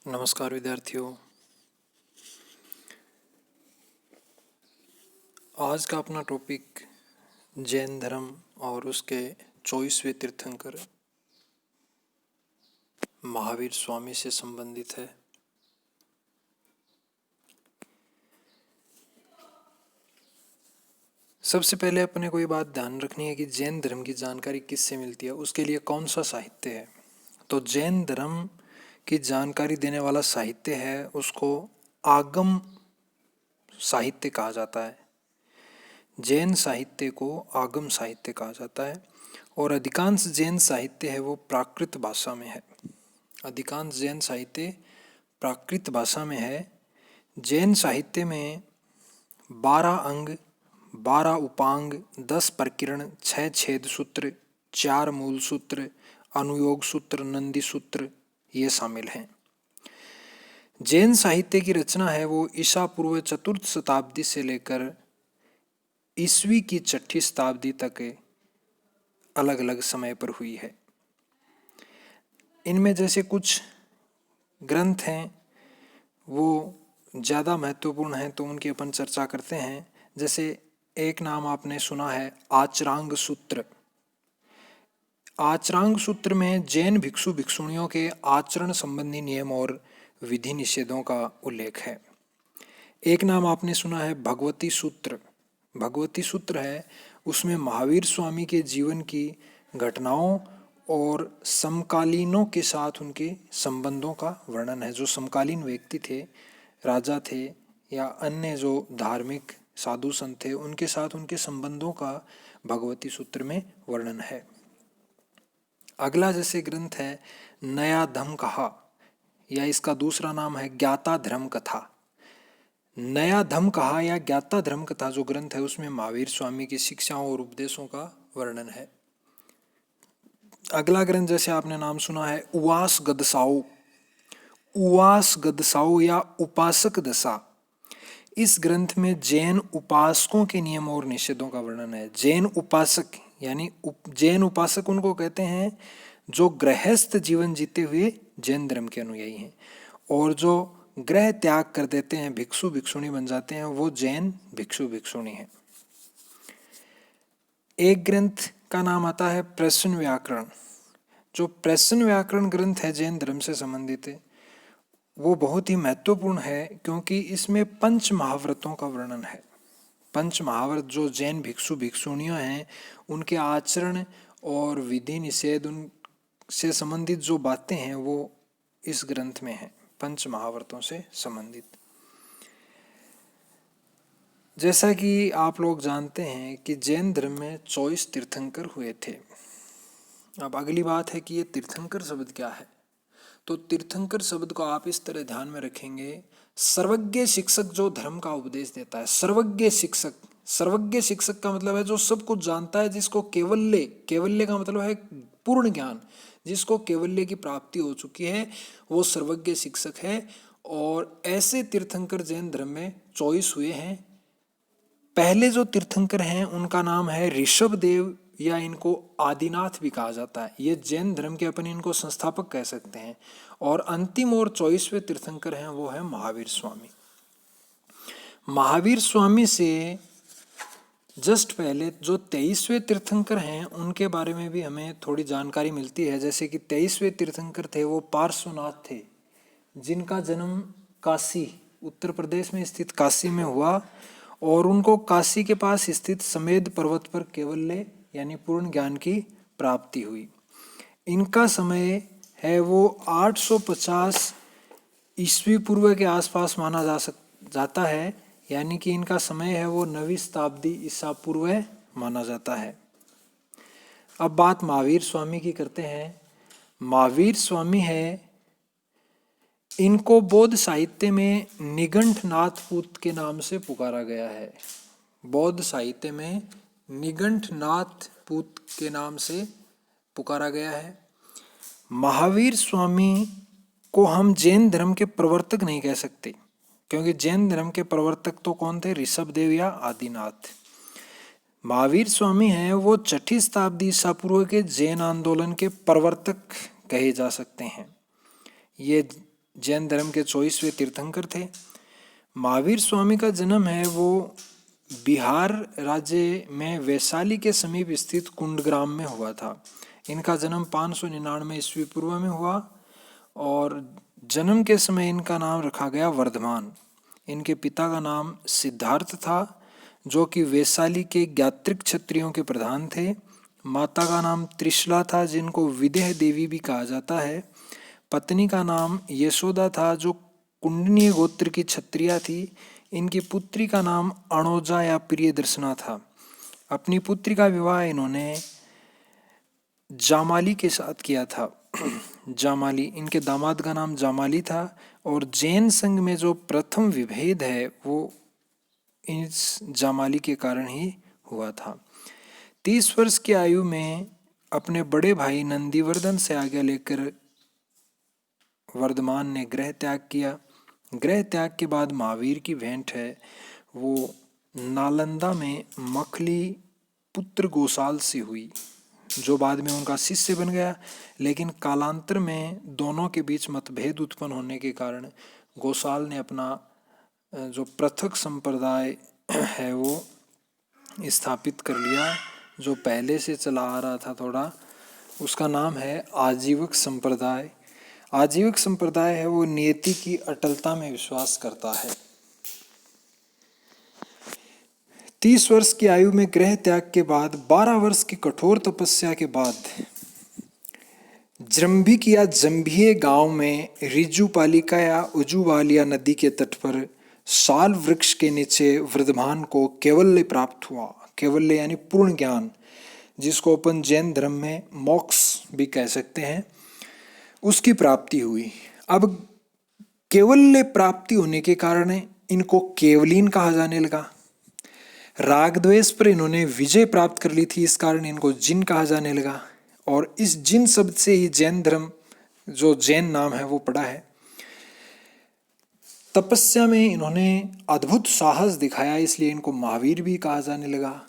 नमस्कार विद्यार्थियों। आज का अपना टॉपिक जैन धर्म और उसके 24वें तीर्थंकर महावीर स्वामी से संबंधित है। सबसे पहले अपने को ये बात ध्यान रखनी है कि जैन धर्म की जानकारी किससे मिलती है, उसके लिए कौन सा साहित्य है। तो जैन धर्म की जानकारी देने वाला साहित्य है उसको आगम साहित्य कहा जाता है। जैन साहित्य को आगम साहित्य कहा जाता है और अधिकांश जैन साहित्य है वो प्राकृत भाषा में है। अधिकांश जैन साहित्य प्राकृत भाषा में है। जैन साहित्य में 12 अंग, 12 उपांग, 10 प्रकीर्ण, 6 छेद सूत्र, 4 मूल सूत्र, अनुयोग सूत्र, नंदी सूत्र ये शामिल हैं। जैन साहित्य की रचना है वो ईसा पूर्व 4th शताब्दी से लेकर ईस्वी की 6ठी शताब्दी तक अलग अलग समय पर हुई है। इनमें जैसे कुछ ग्रंथ हैं वो ज़्यादा महत्वपूर्ण हैं तो उनकी अपन चर्चा करते हैं। जैसे एक नाम आपने सुना है आचरांग सूत्र। आचरांग सूत्र में जैन भिक्षु भिक्षुणियों के आचरण संबंधी नियम और विधि निषेधों का उल्लेख है। एक नाम आपने सुना है भगवती सूत्र। भगवती सूत्र है उसमें महावीर स्वामी के जीवन की घटनाओं और समकालीनों के साथ उनके संबंधों का वर्णन है। जो समकालीन व्यक्ति थे, राजा थे या अन्य जो धार्मिक साधु संत थे, उनके साथ उनके संबंधों का भगवती सूत्र में वर्णन है। अगला जैसे ग्रंथ है नया धम्म कहा या इसका दूसरा नाम है ज्ञाता धर्म कथा। नया धम्म कहा या ज्ञाता धर्म कथा जो ग्रंथ है उसमें महावीर स्वामी की शिक्षाओं और उपदेशों का वर्णन है। अगला ग्रंथ जैसे आपने नाम सुना है उवास गदसाओ। उवास गदसाओ या उपासक दशा। इस ग्रंथ में जैन उपासकों के नियम और निषेधों का वर्णन है। जैन उपासक यानी जैन उपासक उनको कहते हैं जो गृहस्थ जीवन जीते हुए जैन धर्म के अनुयायी हैं, और जो गृह त्याग कर देते हैं, भिक्षु भिक्षुणी बन जाते हैं, वो जैन भिक्षु भिक्षुणी हैं। एक ग्रंथ का नाम आता है प्रश्न व्याकरण। जो प्रश्न व्याकरण ग्रंथ है जैन धर्म से संबंधित है वो बहुत ही महत्वपूर्ण है क्योंकि इसमें पंच महाव्रतों का वर्णन है। पंच महाव्रत जो जैन भिक्षु भिक्षुणियाँ हैं उनके आचरण और विधि निषेध उनसे संबंधित जो बातें हैं वो इस ग्रंथ में है, पंच महाव्रतों से संबंधित। जैसा कि आप लोग जानते हैं कि जैन धर्म में 24 तीर्थंकर हुए थे। अब अगली बात है कि ये तीर्थंकर शब्द क्या है। तो तीर्थंकर शब्द को आप इस तरह ध्यान में रखेंगे, सर्वज्ञ शिक्षक जो धर्म का उपदेश देता है। सर्वज्ञ शिक्षक, सर्वज्ञ शिक्षक का मतलब है जो सब कुछ जानता है, जिसको केवल्य, केवल्य का मतलब है पूर्ण ज्ञान, जिसको केवल्य की प्राप्ति हो चुकी है वो सर्वज्ञ शिक्षक है। और ऐसे तीर्थंकर जैन धर्म में 24 हुए हैं। पहले जो तीर्थंकर हैं उनका नाम है ऋषभ देव या इनको आदिनाथ भी कहा जाता है। ये जैन धर्म के अपन इनको संस्थापक कह सकते हैं। और अंतिम और 24वें तीर्थंकर हैं वो है महावीर स्वामी। महावीर स्वामी से जस्ट पहले जो 23वें तीर्थंकर हैं उनके बारे में भी हमें थोड़ी जानकारी मिलती है। जैसे कि 23वें तीर्थंकर थे वो पार्श्वनाथ थे, जिनका जन्म काशी, उत्तर प्रदेश में स्थित काशी में हुआ और उनको काशी के पास स्थित समेध पर्वत पर केवल्य यानी पूर्ण ज्ञान की प्राप्ति हुई। इनका समय है वो 850 ईस्वी पूर्व के आसपास माना जाता है, यानी कि इनका समय है वो 9वीं शताब्दी ईसा पूर्व माना जाता है। अब बात महावीर स्वामी की करते हैं। महावीर स्वामी है, इनको बौद्ध साहित्य में निगंठनाथपुत के नाम से पुकारा गया है। बौद्ध साहित्य में निगंठनाथपुत के नाम से पुकारा गया है। महावीर स्वामी को हम जैन धर्म के प्रवर्तक नहीं कह सकते, क्योंकि जैन धर्म के प्रवर्तक तो कौन थे, ऋषभ देव या आदिनाथ। महावीर स्वामी हैं वो 6ठी शताब्दी ईसा पूर्व के जैन आंदोलन के प्रवर्तक कहे जा सकते हैं। ये जैन धर्म के 24वें तीर्थंकर थे। महावीर स्वामी का जन्म है वो बिहार राज्य में वैशाली के समीप स्थित कुंडग्राम में हुआ था। इनका जन्म 599 ईस्वी पूर्व में हुआ और जन्म के समय इनका नाम रखा गया वर्धमान। इनके पिता का नाम सिद्धार्थ था, जो कि वैशाली के ज्ञात्रिक क्षत्रियों के प्रधान थे। माता का नाम त्रिशला था, जिनको विदेह देवी भी कहा जाता है। पत्नी का नाम यशोदा था, जो कुंडनीय गोत्र की क्षत्रिया थी। इनकी पुत्री का नाम अणोजा या प्रियदर्शना था। अपनी पुत्री का विवाह इन्होंने जामाली के साथ किया था। जामाली, इनके दामाद का नाम जामाली था। और जैन संघ में जो प्रथम विभेद है वो इस जामाली के कारण ही हुआ था। 30 वर्ष की आयु में अपने बड़े भाई नंदीवर्धन से आज्ञा लेकर वर्धमान ने गृह त्याग किया। गृह त्याग के बाद महावीर की भेंट है वो नालंदा में मखली पुत्र गोसाल से हुई, जो बाद में उनका शिष्य बन गया। लेकिन कालांतर में दोनों के बीच मतभेद उत्पन्न होने के कारण गोसाल ने अपना जो पृथक संप्रदाय है वो स्थापित कर लिया, जो पहले से चला आ रहा था थोड़ा। उसका नाम है आजीवक संप्रदाय। आजीवक संप्रदाय है वो नियति की अटलता में विश्वास करता है। 30 वर्ष की आयु में गृह त्याग के बाद 12 वर्ष की कठोर तपस्या के बाद जम्भिकिया जम्भिये गांव में रिजुपालिका या उजुवालिया नदी के तट पर साल वृक्ष के नीचे वर्धमान को कैवल्य प्राप्त हुआ। कैवल्य यानी पूर्ण ज्ञान, जिसको अपन जैन धर्म में मोक्ष भी कह सकते हैं, उसकी प्राप्ति हुई। अब कैवल्य प्राप्ति होने के कारण इनको केवलीन कहा जाने लगा। राग द्वेष पर इन्होंने विजय प्राप्त कर ली थी, इस कारण इनको जिन कहा जाने लगा। और इस जिन शब्द से ही जैन धर्म, जो जैन नाम है वो पड़ा है। तपस्या में इन्होंने अद्भुत साहस दिखाया, इसलिए इनको महावीर भी कहा जाने लगा।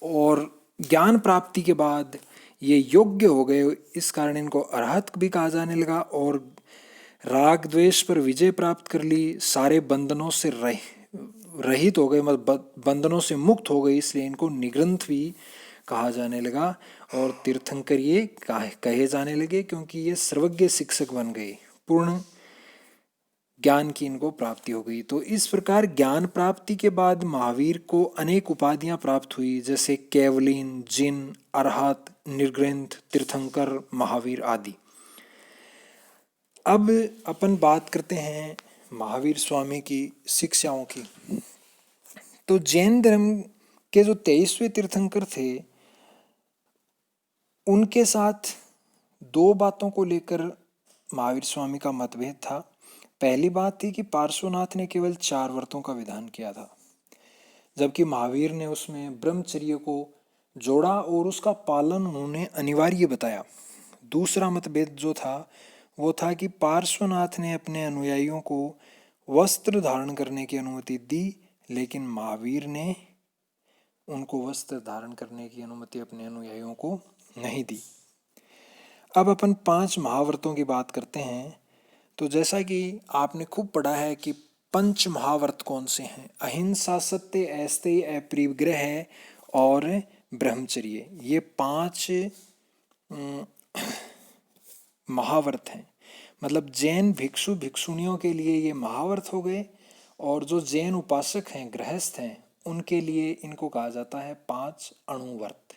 और ज्ञान प्राप्ति के बाद ये योग्य हो गए, इस कारण इनको अरहत भी कहा जाने लगा। और राग द्वेष पर विजय प्राप्त कर ली, सारे बंधनों से रहित हो गए, मतलब बंधनों से मुक्त हो गए, इसलिए इनको निग्रंथ भी कहा जाने लगा। और तीर्थंकर ये कहे जाने लगे क्योंकि ये सर्वज्ञ शिक्षक बन गए, पूर्ण ज्ञान की इनको प्राप्ति हो गई। तो इस प्रकार ज्ञान प्राप्ति के बाद महावीर को अनेक उपाधियां प्राप्त हुई, जैसे कैवलीन, जिन, अरहत, निर्ग्रंथ, तीर्थंकर, महावीर आदि। अब अपन बात करते हैं महावीर स्वामी की शिक्षाओं की। तो जैन धर्म के जो 23वें तीर्थंकर थे, उनके साथ दो बातों को लेकर महावीर स्वामी का मतभेद था। पहली बात थी कि पार्श्वनाथ ने केवल 4 व्रतों का विधान किया था, जबकि महावीर ने उसमें ब्रह्मचर्य को जोड़ा और उसका पालन उन्होंने अनिवार्य बताया। दूसरा मतभेद जो था वो था कि पार्श्वनाथ ने अपने अनुयायियों को वस्त्र धारण करने की अनुमति दी, लेकिन महावीर ने उनको वस्त्र धारण करने की अनुमति अपने अनुयायियों को नहीं दी। अब अपन 5 महाव्रतों की बात करते हैं। तो जैसा कि आपने खूब पढ़ा है कि 5 महाव्रत कौन से हैं, अहिंसा, सत्य, अस्तेय, अपरिग्रह और ब्रह्मचर्य, ये 5 महाव्रत हैं। मतलब जैन भिक्षु भिक्षुणियों के लिए ये महाव्रत हो गए, और जो जैन उपासक हैं, गृहस्थ हैं, उनके लिए इनको कहा जाता है 5 अणुव्रत।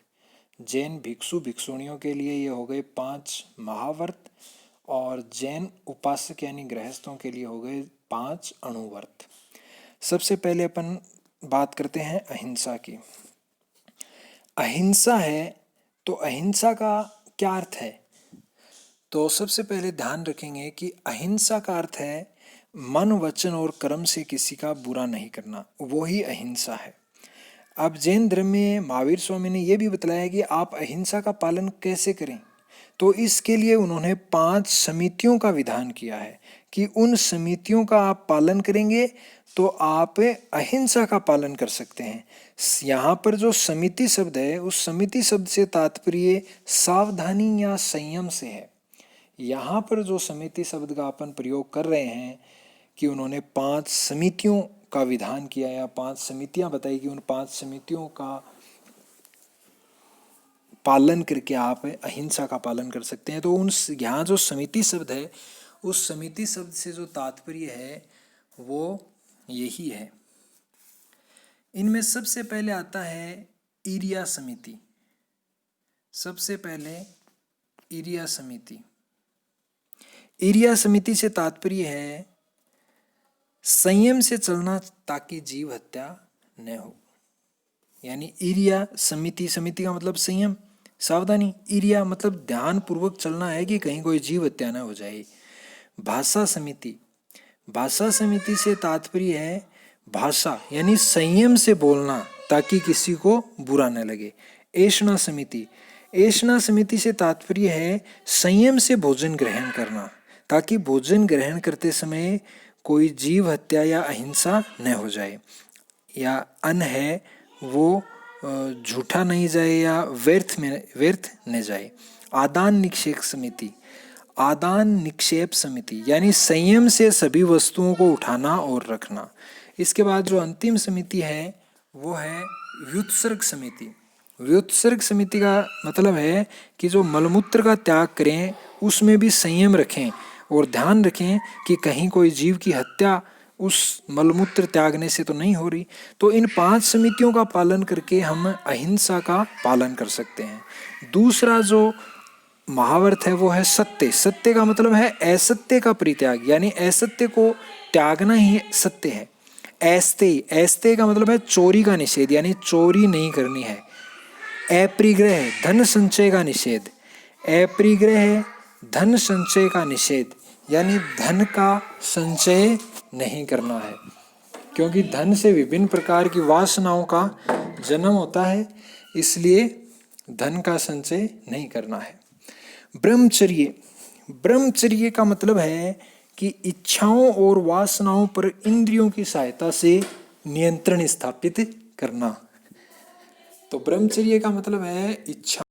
जैन भिक्षु भिक्षुणियों के लिए ये हो गए 5 महाव्रत, और जैन उपासक यानी गृहस्थों के लिए हो गए 5 अणुव्रत। सबसे पहले अपन बात करते हैं अहिंसा की। अहिंसा है तो अहिंसा का क्या अर्थ है? तो सबसे पहले ध्यान रखेंगे कि अहिंसा का अर्थ है मन, वचन और कर्म से किसी का बुरा नहीं करना, वो ही अहिंसा है। अब जैन धर्म में महावीर स्वामी ने यह भी बताया कि आप अहिंसा का पालन कैसे करें। तो इसके लिए उन्होंने 5 समितियों का विधान किया है कि उन समितियों का आप पालन करेंगे तो आप अहिंसा का पालन कर सकते हैं। यहाँ पर जो समिति शब्द है, उस समिति शब्द से तात्पर्य सावधानी या संयम से है। यहाँ पर जो समिति शब्द का अपन प्रयोग कर रहे हैं कि उन्होंने 5 समितियों का विधान किया या 5 समितियां बताई कि उन 5 समितियों का पालन करके आप अहिंसा का पालन कर सकते हैं। तो उन यहाँ जो समिति शब्द है, उस समिति शब्द से जो तात्पर्य है वो यही है। इनमें सबसे पहले आता है इरिया समिति। सबसे पहले इरिया समिति। इरिया समिति से तात्पर्य है संयम से चलना ताकि जीव हत्या न हो। यानी इरिया समिति, समिति का मतलब संयम, सावधानी। इरिया मतलब ध्यान पूर्वक चलना है कि कहीं कोई जीव हत्या न हो जाए। भाषा समिति। भाषा समिति से तात्पर्य है भाषा यानी संयम से बोलना ताकि किसी को बुरा न लगे। ऐषणा समिति। ऐषणा समिति से तात्पर्य है संयम से भोजन ग्रहण करना ताकि भोजन ग्रहण करते समय कोई जीव हत्या या अहिंसा न हो जाए, या अन्न है वो झूठा नहीं जाए या व्यर्थ न जाए। आदान निक्षेप समिति। आदान निक्षेप समिति यानी संयम से सभी वस्तुओं को उठाना और रखना। इसके बाद जो अंतिम समिति है वो है व्युत्सर्ग समिति। व्युत्सर्ग समिति का मतलब है कि जो मलमूत्र का त्याग करें उसमें भी संयम रखें और ध्यान रखें कि कहीं कोई जीव की हत्या उस मलमूत्र त्यागने से तो नहीं हो रही। तो इन 5 समितियों का पालन करके हम अहिंसा का पालन कर सकते हैं। दूसरा जो महावर्त है वो है सत्य। सत्य का मतलब है असत्य का परित्याग, यानी असत्य को त्यागना ही सत्य है। ऐस्ते, ऐस्ते का मतलब है चोरी का निषेध, यानी चोरी नहीं करनी है। अपरिग्रह, धन संचय का निषेध। अपरिग्रह, धन संचय का निषेध यानी धन का संचय नहीं करना है, क्योंकि धन से विभिन्न प्रकार की वासनाओं का जन्म होता है, इसलिए धन का संचय नहीं करना है। ब्रह्मचर्य। ब्रह्मचर्य का मतलब है कि इच्छाओं और वासनाओं पर इंद्रियों की सहायता से नियंत्रण स्थापित करना। तो ब्रह्मचर्य का मतलब है इच्छा